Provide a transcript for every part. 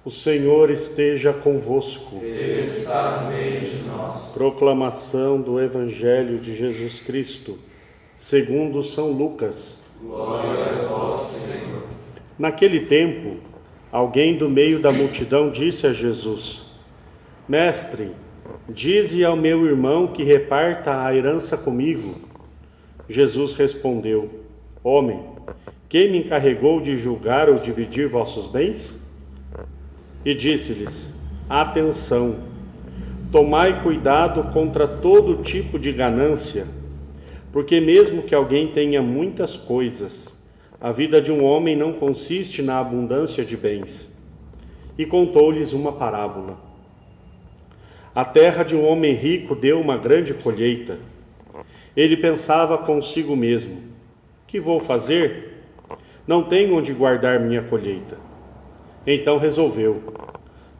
O Senhor esteja convosco. Ele está no meio de nós. Proclamação do Evangelho de Jesus Cristo, segundo São Lucas. Glória a vós, Senhor. Naquele tempo, alguém do meio da multidão disse a Jesus: Mestre, dize ao meu irmão que reparta a herança comigo. Jesus respondeu: Homem, quem me encarregou de julgar ou dividir vossos bens? E disse-lhes: Atenção, tomai cuidado contra todo tipo de ganância, porque mesmo que alguém tenha muitas coisas, a vida de um homem não consiste na abundância de bens. E contou-lhes uma parábola. A terra de um homem rico deu uma grande colheita. Ele pensava consigo mesmo: que vou fazer? Não tenho onde guardar minha colheita. Então resolveu: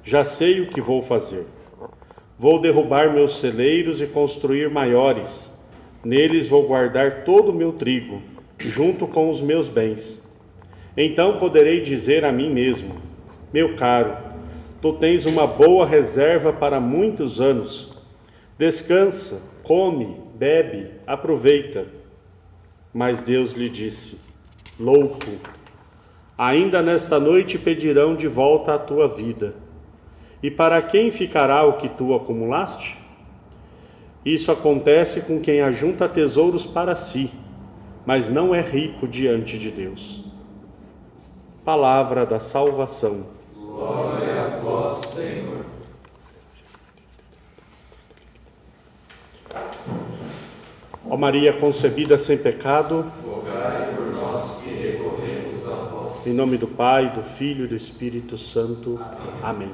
já sei o que vou fazer. Vou derrubar meus celeiros e construir maiores. Neles vou guardar todo o meu trigo, junto com os meus bens. Então poderei dizer a mim mesmo: meu caro, tu tens uma boa reserva para muitos anos. Descansa, come, bebe, aproveita. Mas Deus lhe disse: louco, ainda nesta noite pedirão de volta a tua vida. E para quem ficará o que tu acumulaste? Isso acontece com quem ajunta tesouros para si, mas não é rico diante de Deus. Palavra da salvação. Glória a vós, Senhor. Ó Maria concebida sem pecado, Rogai por nós que recorremos a vós. em nome do Pai, do Filho e do Espírito Santo. Amém.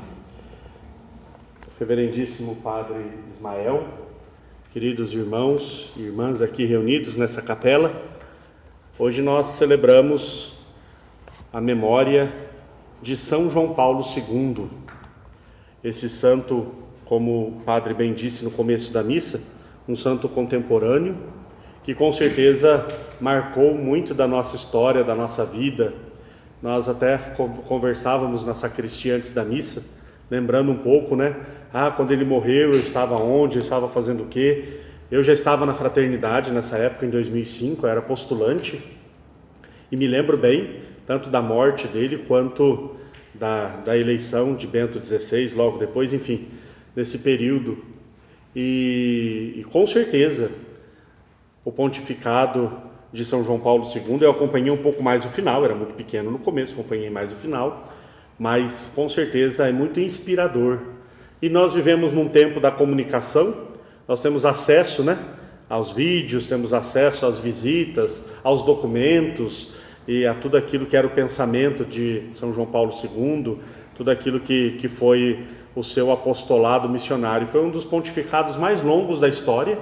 Reverendíssimo Padre Ismael, queridos irmãos e irmãs aqui reunidos nessa capela, hoje nós celebramos a memória de São João Paulo II. Esse santo, como o Padre bem disse no começo da missa, um santo contemporâneo, que com certeza marcou muito da nossa história, da nossa vida. Nós até conversávamos na sacristia antes da missa, lembrando um pouco, né? Quando ele morreu, eu estava onde? Eu estava fazendo o quê? Eu já estava na fraternidade nessa época, em 2005, eu era postulante, e me lembro bem, tanto da morte dele, quanto da eleição de Bento XVI, logo depois, enfim, nesse período. E com certeza, o pontificado de São João Paulo II, eu acompanhei um pouco mais o final, era muito pequeno no começo, acompanhei mais o final, mas com certeza é muito inspirador. E nós vivemos num tempo da comunicação, nós temos acesso, né, aos vídeos, temos acesso às visitas, aos documentos e a tudo aquilo que era o pensamento de São João Paulo II, tudo aquilo que foi o seu apostolado missionário. Foi um dos pontificados mais longos da história,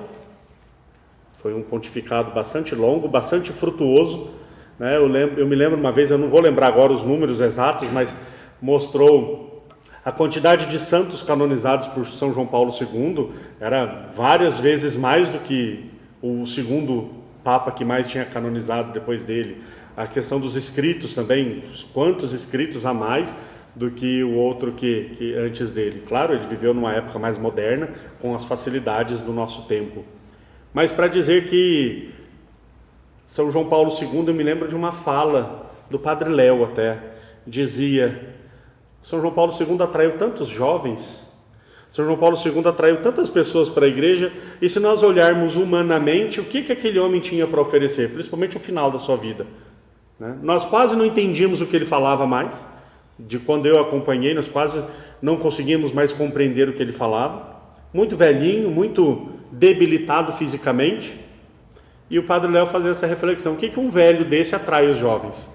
foi um pontificado bastante longo, bastante frutuoso, né? Eu me lembro uma vez, eu não vou lembrar agora os números exatos, mas mostrou a quantidade de santos canonizados por São João Paulo II, era várias vezes mais do que o segundo Papa que mais tinha canonizado depois dele. A questão dos escritos também, quantos escritos a mais do que o outro que antes dele. Claro, ele viveu numa época mais moderna, com as facilidades do nosso tempo. Mas para dizer que São João Paulo II, eu me lembro de uma fala do Padre Léo até, dizia: São João Paulo II atraiu tantos jovens, São João Paulo II atraiu tantas pessoas para a igreja, e se nós olharmos humanamente, o que aquele homem tinha para oferecer, principalmente o final da sua vida, né? Nós quase não entendíamos o que ele falava mais, de quando eu acompanhei, nós quase não conseguimos mais compreender o que ele falava, muito velhinho, muito debilitado fisicamente, e o Padre Léo fazia essa reflexão: o que um velho desse atrai os jovens?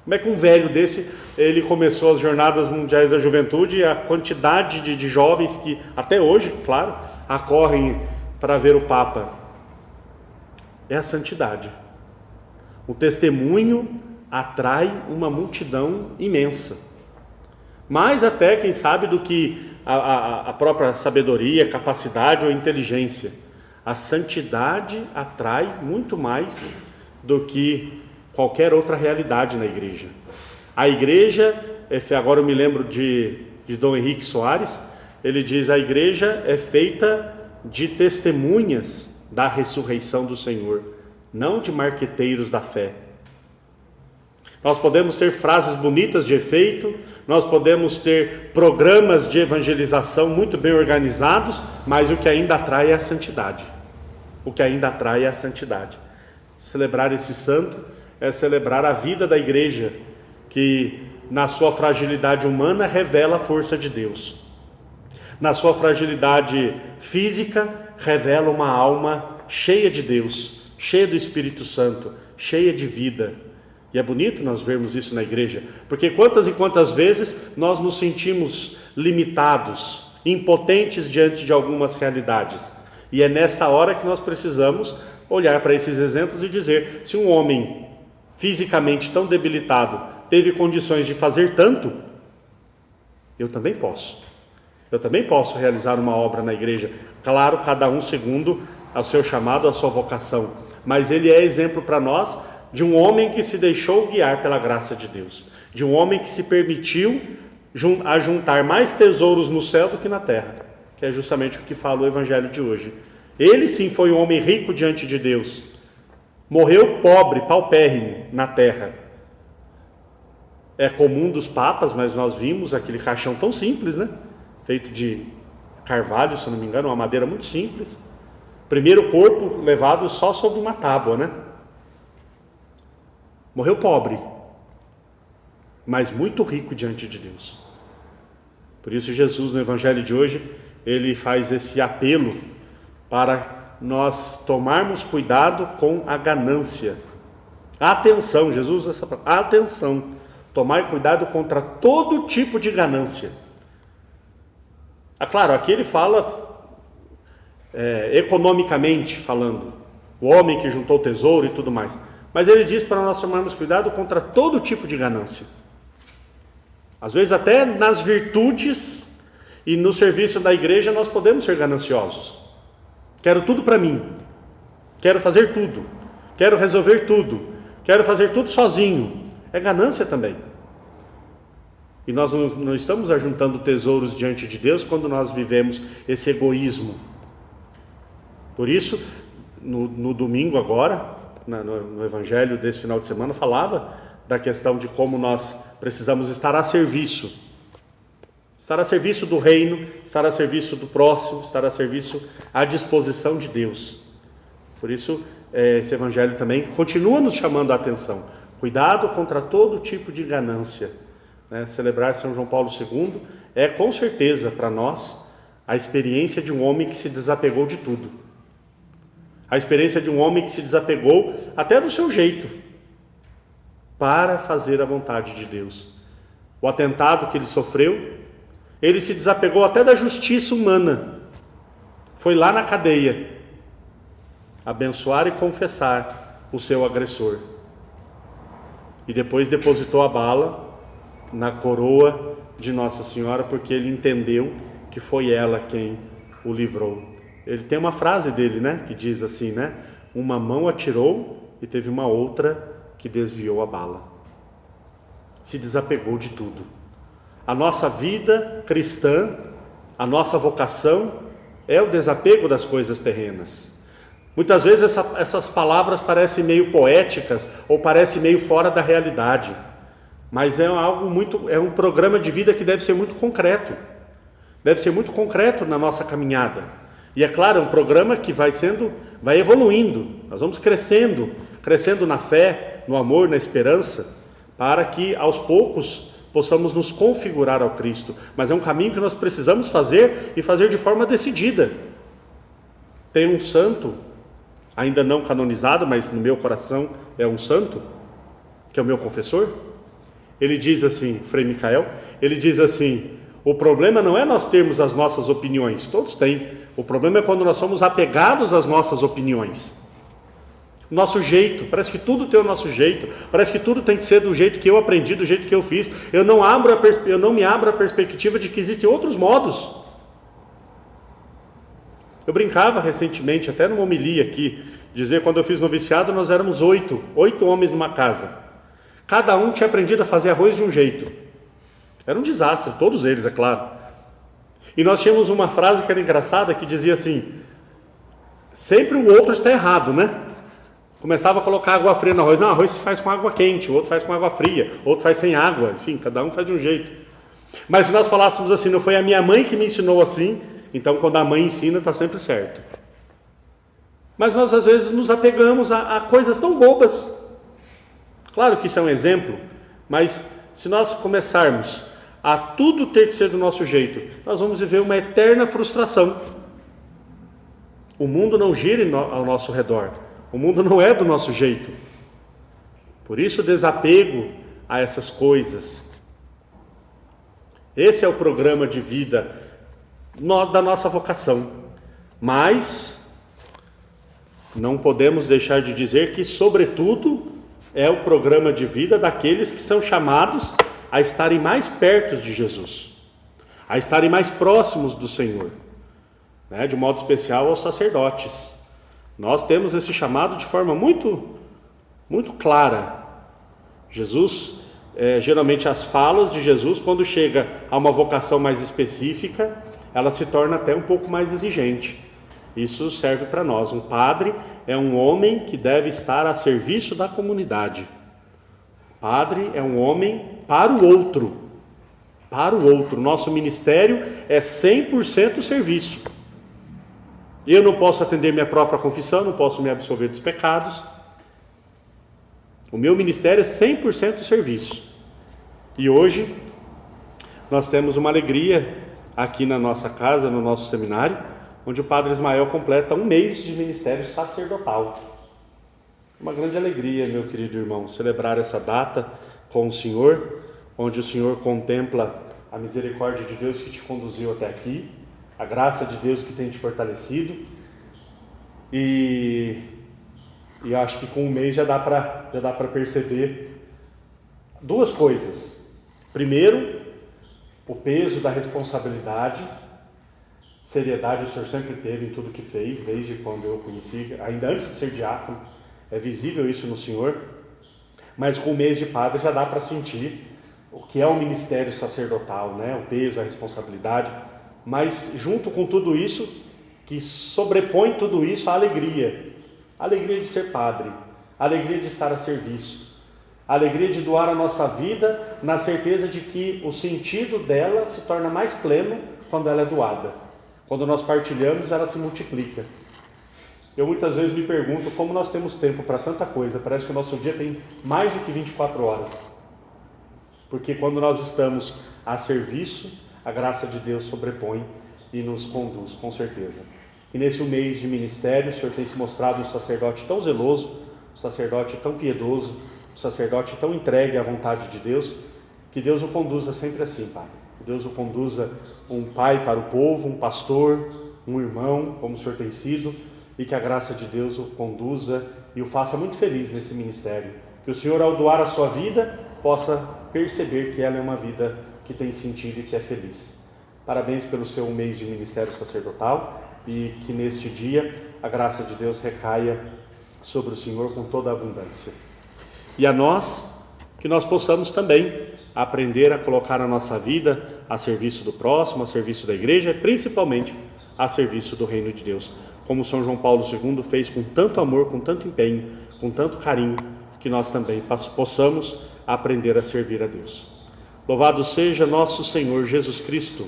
Como é que um velho desse, ele começou as Jornadas Mundiais da Juventude e a quantidade de jovens que, até hoje, claro, acorrem para ver o Papa? É a santidade. O testemunho atrai uma multidão imensa. Mais até, quem sabe, do que a própria sabedoria, capacidade ou inteligência. A santidade atrai muito mais do que qualquer outra realidade na igreja. A igreja, agora eu me lembro de Dom Henrique Soares, ele diz: a igreja é feita de testemunhas da ressurreição do Senhor, não de marqueteiros da fé. Nós podemos ter frases bonitas de efeito, nós podemos ter programas de evangelização muito bem organizados, mas o que ainda atrai é a santidade. O que ainda atrai é a santidade. Celebrar esse santo é celebrar a vida da igreja, que na sua fragilidade humana revela a força de Deus. Na sua fragilidade física revela uma alma cheia de Deus, cheia do Espírito Santo, cheia de vida. E é bonito nós vermos isso na igreja, porque quantas e quantas vezes nós nos sentimos limitados, impotentes diante de algumas realidades. E é nessa hora que nós precisamos olhar para esses exemplos e dizer: se um homem fisicamente tão debilitado teve condições de fazer tanto, eu também posso. Eu também posso realizar uma obra na igreja. Claro, cada um segundo ao seu chamado, a sua vocação. Mas ele é exemplo para nós de um homem que se deixou guiar pela graça de Deus, de um homem que se permitiu juntar mais tesouros no céu do que na terra, que é justamente o que fala o evangelho de hoje. Ele sim foi um homem rico diante de Deus, morreu pobre, paupérrimo na terra. É comum dos papas, mas nós vimos aquele caixão tão simples, né? Feito de carvalho, se não me engano, uma madeira muito simples. Primeiro corpo levado só sobre uma tábua, né? Morreu pobre, mas muito rico diante de Deus. Por isso Jesus, no evangelho de hoje, ele faz esse apelo para nós tomarmos cuidado com a ganância. Atenção, Jesus usa essa palavra, atenção, tomai cuidado contra todo tipo de ganância. Claro, aqui ele fala economicamente falando, o homem que juntou tesouro e tudo mais. Mas ele diz para nós tomarmos cuidado contra todo tipo de ganância. Às vezes até nas virtudes e no serviço da igreja nós podemos ser gananciosos. Quero tudo para mim. Quero fazer tudo. Quero resolver tudo. Quero fazer tudo sozinho. É ganância também. E nós não estamos ajuntando tesouros diante de Deus quando nós vivemos esse egoísmo. Por isso, no domingo agora, no evangelho desse final de semana, falava da questão de como nós precisamos estar a serviço. Estar a serviço do reino, estar a serviço do próximo, estar a serviço à disposição de Deus. Por isso, esse evangelho também continua nos chamando a atenção. Cuidado contra todo tipo de ganância. Celebrar São João Paulo II é com certeza para nós a experiência de um homem que se desapegou de tudo. A experiência de um homem que se desapegou até do seu jeito para fazer a vontade de Deus. O atentado que ele sofreu, ele se desapegou até da justiça humana. Foi lá na cadeia abençoar e confessar o seu agressor. E depois depositou a bala na coroa de Nossa Senhora, porque ele entendeu que foi ela quem o livrou. Ele tem uma frase dele, que diz assim, uma mão atirou e teve uma outra que desviou a bala. Se desapegou de tudo. A nossa vida cristã, a nossa vocação é o desapego das coisas terrenas. Muitas vezes essas palavras parecem meio poéticas ou parecem meio fora da realidade. Mas é um programa de vida que deve ser muito concreto. Deve ser muito concreto na nossa caminhada. E é claro, é um programa que vai evoluindo. Nós vamos crescendo na fé, no amor, na esperança, para que aos poucos possamos nos configurar ao Cristo. Mas é um caminho que nós precisamos fazer e fazer de forma decidida. Tem um santo, ainda não canonizado, mas no meu coração é um santo, que é o meu confessor. Ele diz assim, Frei Micael, ele diz assim: o problema não é nós termos as nossas opiniões, todos têm. O problema é quando nós somos apegados às nossas opiniões. nosso jeito, parece que tudo tem o nosso jeito, parece que tudo tem que ser do jeito que eu aprendi, do jeito que eu fiz. Eu não me abro a perspectiva de que existem outros modos. Eu brincava recentemente, até numa homilia aqui, dizer, quando eu fiz noviciado, nós éramos 8 homens numa casa. Cada um tinha aprendido a fazer arroz de um jeito. Era um desastre, todos eles, é claro. E nós tínhamos uma frase que era engraçada, que dizia assim: sempre o outro está errado, né? Começava a colocar água fria no arroz. Não, arroz se faz com água quente, o outro faz com água fria, o outro faz sem água. Enfim, cada um faz de um jeito. Mas se nós falássemos assim, não foi a minha mãe que me ensinou assim, então quando a mãe ensina está sempre certo. Mas nós às vezes nos apegamos a coisas tão bobas. Claro que isso é um exemplo, mas se nós começarmos a tudo ter que ser do nosso jeito, nós vamos viver uma eterna frustração. O mundo não gira ao nosso redor. O mundo não é do nosso jeito. Por isso o desapego a essas coisas. Esse é o programa de vida da nossa vocação. Mas não podemos deixar de dizer que, sobretudo, é o programa de vida daqueles que são chamados a estarem mais perto de Jesus, a estarem mais próximos do Senhor, né? De modo especial aos sacerdotes. Nós temos esse chamado de forma muito, muito clara. Jesus, geralmente as falas de Jesus, quando chega a uma vocação mais específica, ela se torna até um pouco mais exigente. Isso serve para nós. Um padre é um homem que deve estar a serviço da comunidade. Padre é um homem para o outro. Para o outro. Nosso ministério é 100% serviço. Eu não posso atender minha própria confissão, não posso me absolver dos pecados. O meu ministério é 100% serviço. E hoje nós temos uma alegria aqui na nossa casa, no nosso seminário, onde o Padre Ismael completa 1 mês de ministério sacerdotal. Uma grande alegria, meu querido irmão, celebrar essa data com o Senhor, onde o Senhor contempla a misericórdia de Deus que te conduziu até aqui, a graça de Deus que tem te fortalecido, e acho que com 1 mês já dá para perceber 2 coisas. Primeiro, o peso da responsabilidade. Seriedade o Senhor sempre teve em tudo que fez, desde quando eu conheci, ainda antes de ser diácono, é visível isso no Senhor. Mas com 1 mês de padre já dá para sentir o que é o ministério sacerdotal, né? O peso, a responsabilidade. Mas junto com tudo isso, que sobrepõe tudo isso, a alegria de ser padre, a alegria de estar a serviço, a alegria de doar a nossa vida na certeza de que o sentido dela se torna mais pleno quando ela é doada. Quando nós partilhamos, ela se multiplica. Eu muitas vezes me pergunto como nós temos tempo para tanta coisa. Parece que o nosso dia tem mais do que 24 horas. Porque quando nós estamos a serviço, a graça de Deus sobrepõe e nos conduz, com certeza. E nesse 1 mês de ministério, o Senhor tem se mostrado um sacerdote tão zeloso, um sacerdote tão piedoso, um sacerdote tão entregue à vontade de Deus, que Deus o conduza sempre assim, Pai. Que Deus o conduza um pai para o povo, um pastor, um irmão, como o Senhor tem sido, e que a graça de Deus o conduza e o faça muito feliz nesse ministério. Que o Senhor, ao doar a sua vida, possa perceber que ela é uma vida que tem sentido e que é feliz. Parabéns pelo seu 1 mês de ministério sacerdotal e que neste dia a graça de Deus recaia sobre o Senhor com toda a abundância. E a nós, que nós possamos também aprender a colocar a nossa vida a serviço do próximo, a serviço da igreja, principalmente a serviço do reino de Deus. Como São João Paulo II fez com tanto amor, com tanto empenho, com tanto carinho, que nós também possamos aprender a servir a Deus. Louvado seja nosso Senhor Jesus Cristo.